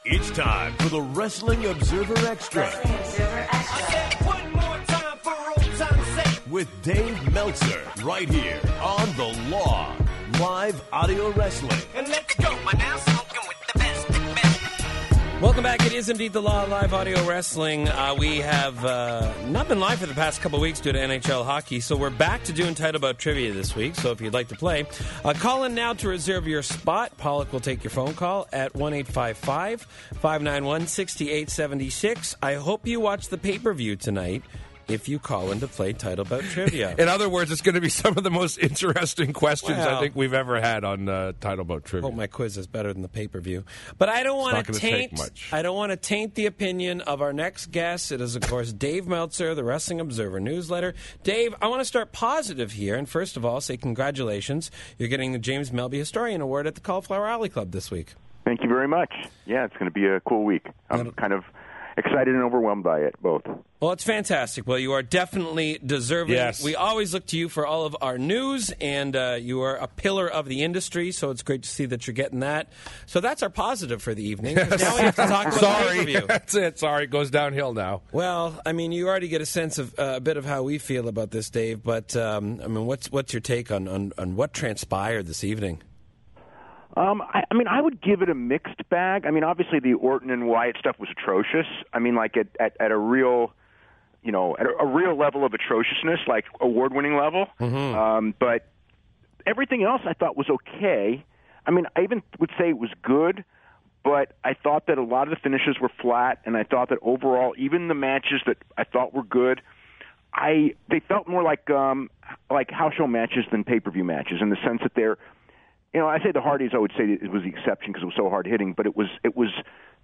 It's time for the Wrestling Observer Extra. One more time for old time's sake. With Dave Meltzer, right here on The Law. Live audio wrestling. And let's go. We're now smoking with the best. Welcome back. It is indeed The Law, live audio wrestling. We have not been live for the past couple of weeks due to NHL hockey, so we're back to doing Title Bout Trivia this week. So if you'd like to play, call in now to reserve your spot. Pollock will take your phone call at 1-855-591-6876. I hope you watch the pay-per-view tonight if you call in to play Title Bout Trivia. In other words, it's going to be some of the most interesting questions I think we've ever had on Title Bout Trivia. I hope my quiz is better than the pay-per-view. But I don't want to taint. I don't want to taint the opinion of our next guest. It is, of course, Dave Meltzer, the Wrestling Observer newsletter. Dave, I want to start positive here, and first of all, say congratulations. You're getting the James Melby Historian Award at the Cauliflower Alley Club this week. Thank you very much. Yeah, it's going to be a cool week. I'm kind of excited and overwhelmed by it, both. Well, it's fantastic. Well, you are definitely deserving. Yes. We always look to you for all of our news, and you are a pillar of the industry, so it's great to see that you're getting that. So that's our positive for the evening. Now we have to talk about the pay-per-view. That's it. Sorry, it goes downhill now. Well, I mean, you already get a sense of a bit of how we feel about this, Dave, but, I mean, what's your take on what transpired this evening? I mean, I would give it a mixed bag. I mean, obviously the Orton and Wyatt stuff was atrocious. I mean, like at a real, you know, at a real level of atrociousness, like award-winning level. Mm-hmm. But everything else I thought was okay. I mean, I even would say it was good, but I thought that a lot of the finishes were flat, and I thought that overall, even the matches that I thought were good, they felt more like house show matches than pay-per-view matches in the sense that they're, you know, I say the Hardys, I would say it was the exception because it was so hard-hitting, but it was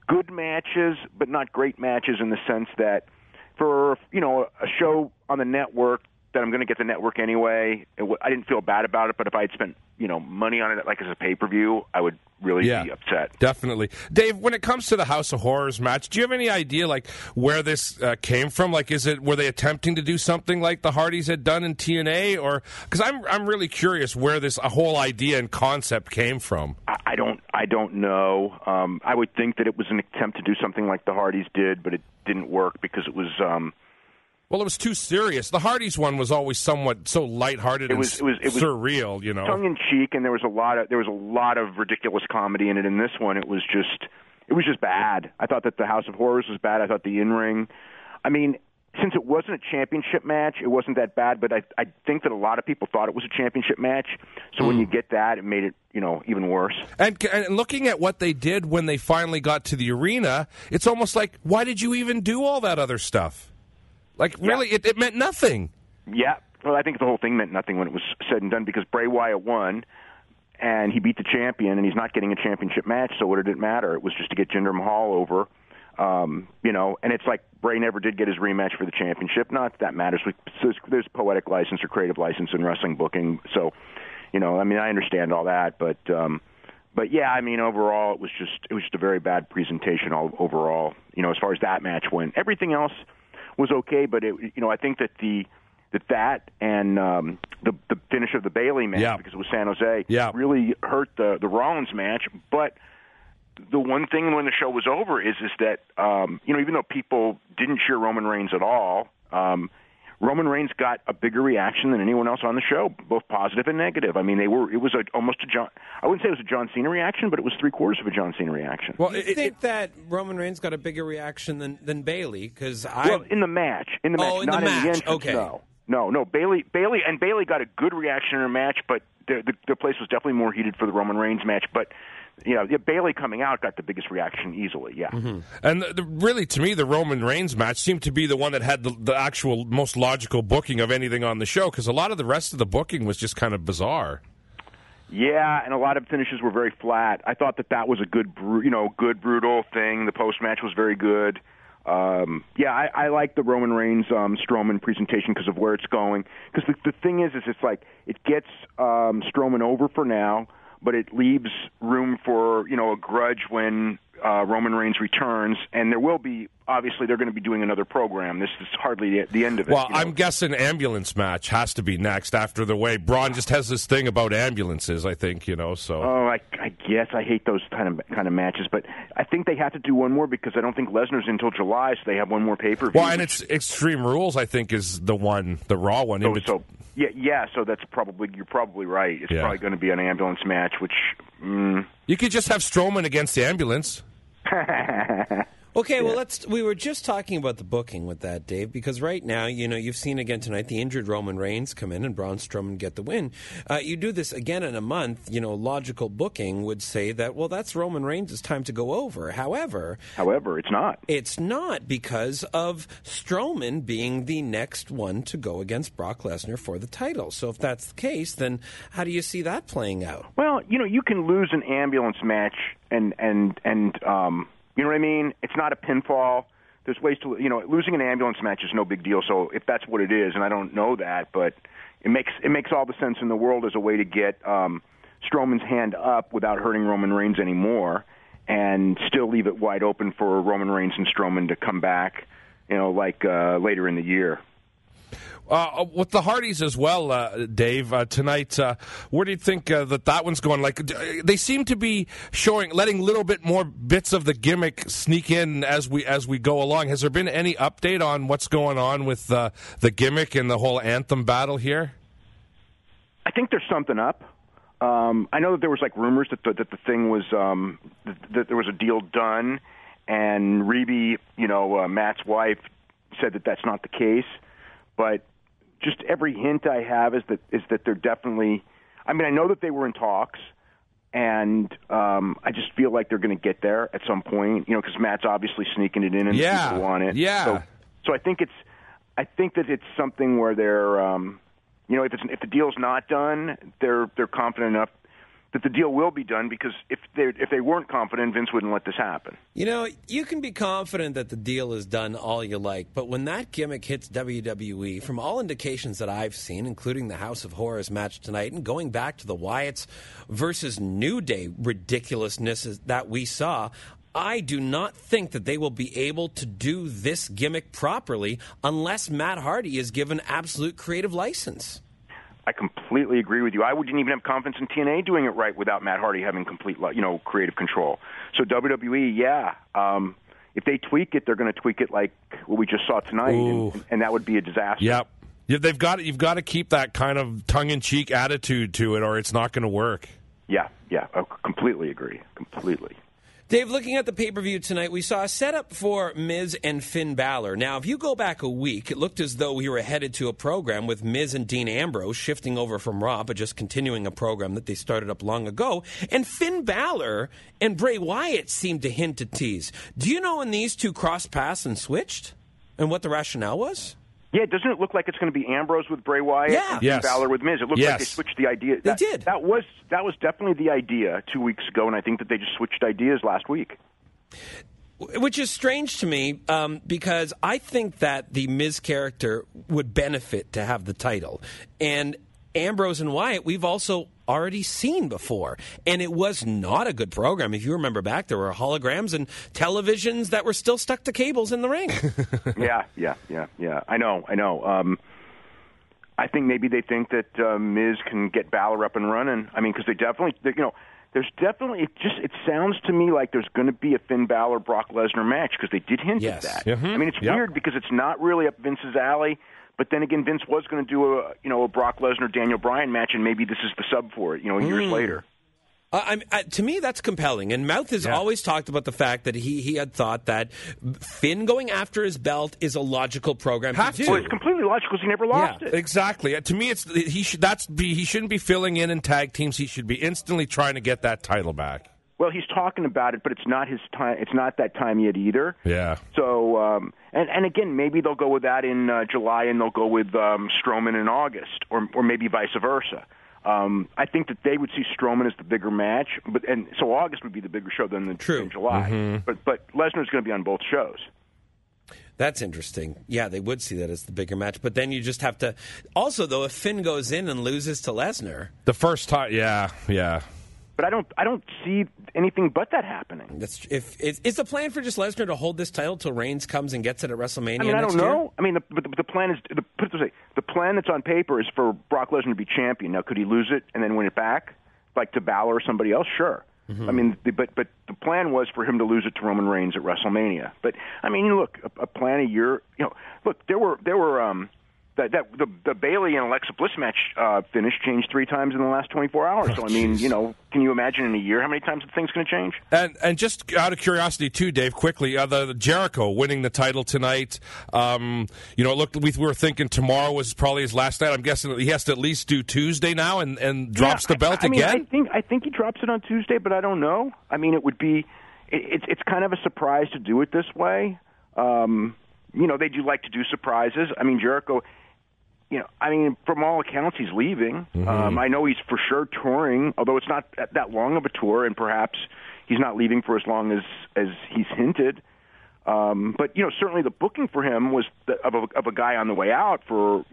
good matches, but not great matches in the sense that for, you know, a show on the network that I'm going to get the network anyway, I didn't feel bad about it, but if I had spent, you know, money on it like as a pay-per-view, I would really be upset. Definitely. Dave, when it comes to the House of Horrors match, do you have any idea, like, where this came from? Like, were they attempting to do something like the Hardys had done in TNA? Or, because I'm really curious where this whole idea and concept came from. I don't know. I would think that it was an attempt to do something like the Hardys did, but it didn't work because it was... Well, it was too serious. The Hardys one was always somewhat so lighthearted and surreal, you know, tongue in cheek, and there was a lot of ridiculous comedy in it. In this one, it was just bad. I thought that the House of Horrors was bad. I thought the in-ring. I mean, since it wasn't a championship match, it wasn't that bad. But I think that a lot of people thought it was a championship match. So when you get that, it made it, you know, even worse. And looking at what they did when they finally got to the arena, it's almost like, why did you even do all that other stuff? Like, really, it meant nothing. Yeah. Well, I think the whole thing meant nothing when it was said and done because Bray Wyatt won, and he beat the champion, and he's not getting a championship match, so what did it matter? It was just to get Jinder Mahal over, you know, and it's like Bray never did get his rematch for the championship. Not that that matters. There's poetic license or creative license in wrestling booking, so, you know, I mean, I understand all that, but yeah, I mean, overall, it was just a very bad presentation overall, you know, as far as that match went. Everything else was okay, but you know, I think that that and the finish of the Bayley match because it was San Jose really hurt the Rollins match. But the one thing when the show was over is that you know, even though people didn't cheer Roman Reigns at all, Roman Reigns got a bigger reaction than anyone else on the show, both positive and negative. I mean, it was almost a John. I wouldn't say it was a John Cena reaction, but it was 3/4 of a John Cena reaction. Well, you think that Roman Reigns got a bigger reaction than Bayley? Because in the match, not in the entrance. Okay. No. Bayley got a good reaction in her match, but the place was definitely more heated for the Roman Reigns match. But you know, Bayley coming out got the biggest reaction easily, Mm-hmm. And really, to me, the Roman Reigns match seemed to be the one that had the actual most logical booking of anything on the show, because a lot of the rest of the booking was just kind of bizarre. Yeah, and a lot of finishes were very flat. I thought that was a good brutal thing. The post-match was very good. I like the Roman Reigns Strowman presentation because of where it's going. Because the thing is it's like it gets Strowman over for now, but it leaves room for, you know, a grudge when Roman Reigns returns, and there will be, obviously, they're going to be doing another program. This is hardly the end of it. Well, I'm guessing ambulance match has to be next after the way. Braun just has this thing about ambulances, I think, so. Oh, I guess I hate those kind of matches, but I think they have to do one more because I don't think Lesnar's until July, so they have one more pay-per-view. Well, and it's Extreme Rules, I think, is the Raw one. So that's you're probably right. It's probably going to be an ambulance match, which... You could just have Strowman against the ambulance. Okay, well, we were just talking about the booking with that, Dave, because right now, you've seen again tonight the injured Roman Reigns come in and Braun Strowman get the win. You do this again in a month, logical booking would say that, well, that's Roman Reigns' time to go over. However, it's not. It's not because of Strowman being the next one to go against Brock Lesnar for the title. So if that's the case, then how do you see that playing out? Well, you can lose an ambulance match and you know what I mean? It's not a pinfall. There's ways to, losing an ambulance match is no big deal. So if that's what it is, and I don't know that, but it makes all the sense in the world as a way to get Strowman's hand up without hurting Roman Reigns anymore, and still leave it wide open for Roman Reigns and Strowman to come back, later in the year. With the Hardys as well, Dave, tonight, where do you think that one's going? Like, they seem to be letting little bit more bits of the gimmick sneak in as we go along. Has there been any update on what's going on with the gimmick and the whole anthem battle here? I think there's something up. I know that there was rumors that the thing was that there was a deal done, and Rebe, Matt's wife, said that that's not the case, but. Just every hint I have is that they're definitely. I mean, I know that they were in talks, and I just feel like they're going to get there at some point. Because Matt's obviously sneaking it in, and people want it. Yeah. So I think that it's something where they're, if the deal's not done, they're confident enough that the deal will be done, because if they weren't confident, Vince wouldn't let this happen. You can be confident that the deal is done all you like, but when that gimmick hits WWE, from all indications that I've seen, including the House of Horrors match tonight, and going back to the Wyatts versus New Day ridiculousness that we saw, I do not think that they will be able to do this gimmick properly unless Matt Hardy is given absolute creative license. I completely agree with you. I wouldn't even have confidence in TNA doing it right without Matt Hardy having complete, creative control. So WWE, if they tweak it, they're going to tweak it like what we just saw tonight, and that would be a disaster. Yep. You've got to keep that kind of tongue-in-cheek attitude to it, or it's not going to work. Yeah, I completely agree. Completely. Dave, looking at the pay-per-view tonight, we saw a setup for Miz and Finn Balor. Now, if you go back a week, it looked as though we were headed to a program with Miz and Dean Ambrose shifting over from Raw, but just continuing a program that they started up long ago. And Finn Balor and Bray Wyatt seemed to hint at tease. Do you know when these two crossed paths and switched? And what the rationale was? Yeah, doesn't it look like it's going to be Ambrose with Bray Wyatt and Balor with Miz? It looks like they switched the idea. They did. That was definitely the idea 2 weeks ago, and I think that they just switched ideas last week. Which is strange to me, because I think that the Miz character would benefit to have the title. And Ambrose and Wyatt, we've also already seen before. And it was not a good program. If you remember back, there were holograms and televisions that were still stuck to cables in the ring. Yeah. I know. I think maybe they think that Miz can get Balor up and running. I mean, because there's definitely, it sounds to me like there's going to be a Finn Balor Brock Lesnar match, because they did hint at that. Mm-hmm. I mean, it's weird because it's not really up Vince's alley. But then again, Vince was going to do a Brock Lesnar Daniel Bryan match, and maybe this is the sub for it. Years later. To me, that's compelling. And Mouth has always talked about the fact that he had thought that Finn going after his belt is a logical program to do. Well, it's completely logical because he never lost it. Exactly. To me, he shouldn't be filling in tag teams. He should be instantly trying to get that title back. Well, he's talking about it, but it's not his time. It's not that time yet either. Yeah. So, and again, maybe they'll go with that in July, and they'll go with Strowman in August, or maybe vice versa. I think that they would see Strowman as the bigger match, and so August would be the bigger show than July. Mm-hmm. But Lesnar's going to be on both shows. That's interesting. Yeah, they would see that as the bigger match. But then you just have to... Also, though, if Finn goes in and loses to Lesnar... The first time, yeah. But I don't see anything but that happening. Is the plan for just Lesnar to hold this title till Reigns comes and gets it at WrestleMania? I mean, I don't know. I mean, the plan is put it this way: the plan that's on paper is for Brock Lesnar to be champion. Now, could he lose it and then win it back, like to Balor or somebody else? Sure. Mm-hmm. I mean, but the plan was for him to lose it to Roman Reigns at WrestleMania. But I mean, look, a plan a year. Look, there were the Bayley and Alexa Bliss match finish changed 3 times in the last 24 hours. So, I mean, can you imagine in a year how many times the thing's going to change? And just out of curiosity, too, Dave, quickly, the Jericho winning the title tonight, looked, we were thinking tomorrow was probably his last night. I'm guessing that he has to at least do Tuesday now and drops the belt again? I think he drops it on Tuesday, but I don't know. I mean, it would be it's kind of a surprise to do it this way. They do like to do surprises. I mean, Jericho... from all accounts, he's leaving. Mm-hmm. I know he's for sure touring, although it's not that long of a tour, and perhaps he's not leaving for as long as he's hinted. But certainly the booking for him was of a guy on the way out for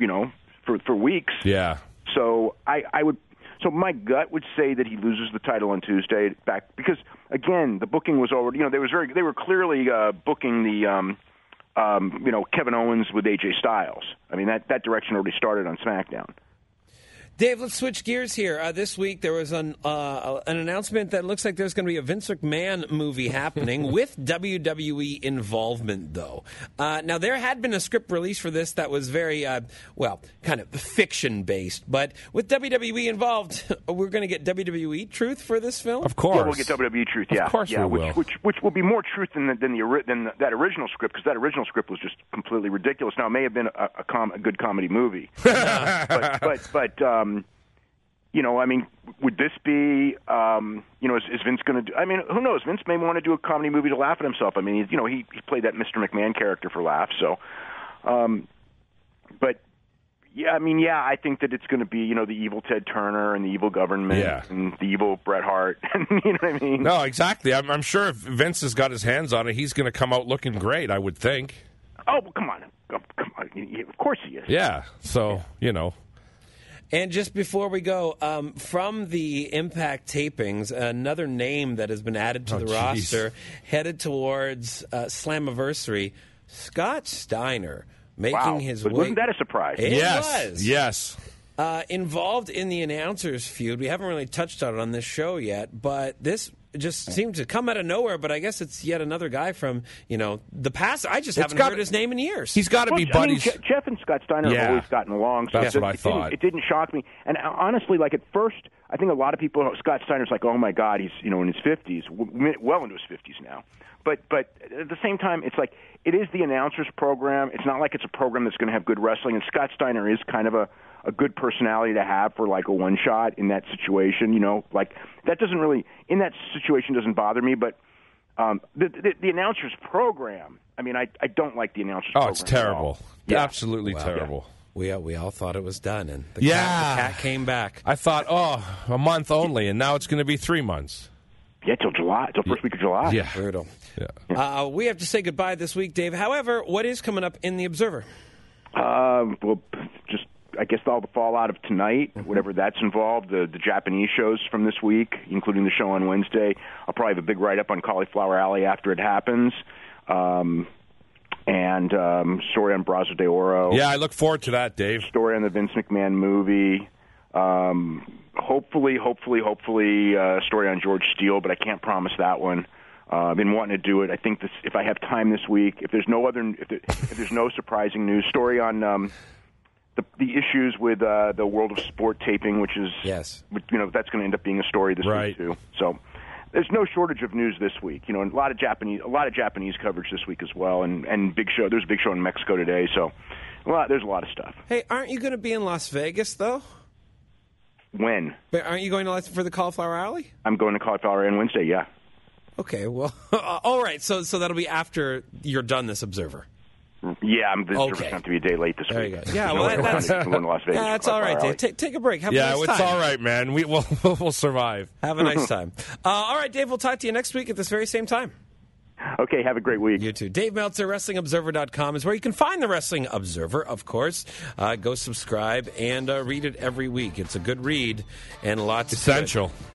weeks. Yeah. So I would. So my gut would say that he loses the title on Tuesday back because again the booking was already. They were clearly booking the. Kevin Owens with AJ Styles. I mean, that direction already started on SmackDown. Dave, let's switch gears here. This week there was an announcement that looks like there's going to be a Vince McMahon movie happening with WWE involvement, though. Now, there had been a script release for this that was very, kind of fiction-based. But with WWE involved, we're going to get WWE truth for this film? Of course. Yeah, we'll get WWE truth, yeah. Of course we will. Which will be more truth than that original script, because that original script was just completely ridiculous. Now, it may have been a good comedy movie. I mean, would this be, is Vince going to do, I mean, who knows? Vince may want to do a comedy movie to laugh at himself. I mean, he played that Mr. McMahon character for laughs, so, I think that it's going to be, the evil Ted Turner and the evil government and the evil Bret Hart, you know what I mean? No, exactly. I'm sure if Vince has got his hands on it, he's going to come out looking great, I would think. Oh, well, come on. Of course he is. Yeah, so, And just before we go, from the Impact tapings, another name that has been added to the roster, headed towards Slammiversary, Scott Steiner, making his way. Wasn't that a surprise? It was. Yes. Involved in the announcers feud. We haven't really touched on it on this show yet, but this just seemed to come out of nowhere, but I guess it's yet another guy from, the past. I just haven't heard his name in years. He's got to be buddies. I mean, Jeff and Scott Steiner have always gotten along. So that's what I thought. It didn't shock me. And honestly, like at first, I think a lot of people, Scott Steiner's like, oh my God, he's, in his 50s, well into his 50s now. But at the same time, it's like, it is the announcers program. It's not like it's a program that's going to have good wrestling. And Scott Steiner is kind of a good personality to have for like a one shot in that situation, like that doesn't really, in that situation doesn't bother me, but the announcers program, I mean, I don't like the announcers program. Oh, it's terrible. Yeah. Absolutely terrible. Yeah. We all thought it was done, and the cat came back. I thought, a month only, and now it's going to be 3 months. Yeah, till July, till first week of July. Yeah. Brutal. Yeah. We have to say goodbye this week, Dave. However, what is coming up in the Observer? Just I guess all the fallout of tonight, whatever that's involved, the Japanese shows from this week, including the show on Wednesday. I'll probably have a big write-up on Cauliflower Alley after it happens. And story on Brazo de Oro. Yeah, I look forward to that, Dave. Story on the Vince McMahon movie. Hopefully, story on George Steele, but I can't promise that one. I've been wanting to do it. I think if I have time this week, if there's no surprising news, story on the issues with the World of Sport taping, which is that's going to end up being a story this week too. So there's no shortage of news this week. A lot of Japanese coverage this week as well, and big show. There's a big show in Mexico today, so there's a lot of stuff. Hey, aren't you going to be in Las Vegas though? When? But aren't you going for the Cauliflower Alley? I'm going to Cauliflower Alley on Wednesday. Yeah. Okay. Well, all right. So that'll be after you're done this Observer. Yeah, I'm going to have to be a day late this week. There you go. Yeah, that's all right, Dave. Take a break. Have a nice time. Yeah, it's all right, man. We'll survive. Have a nice time. All right, Dave, we'll talk to you next week at this very same time. Okay, have a great week. You too. Dave Meltzer, WrestlingObserver.com is where you can find the Wrestling Observer, of course. Go subscribe and read it every week. It's a good read and lots essential.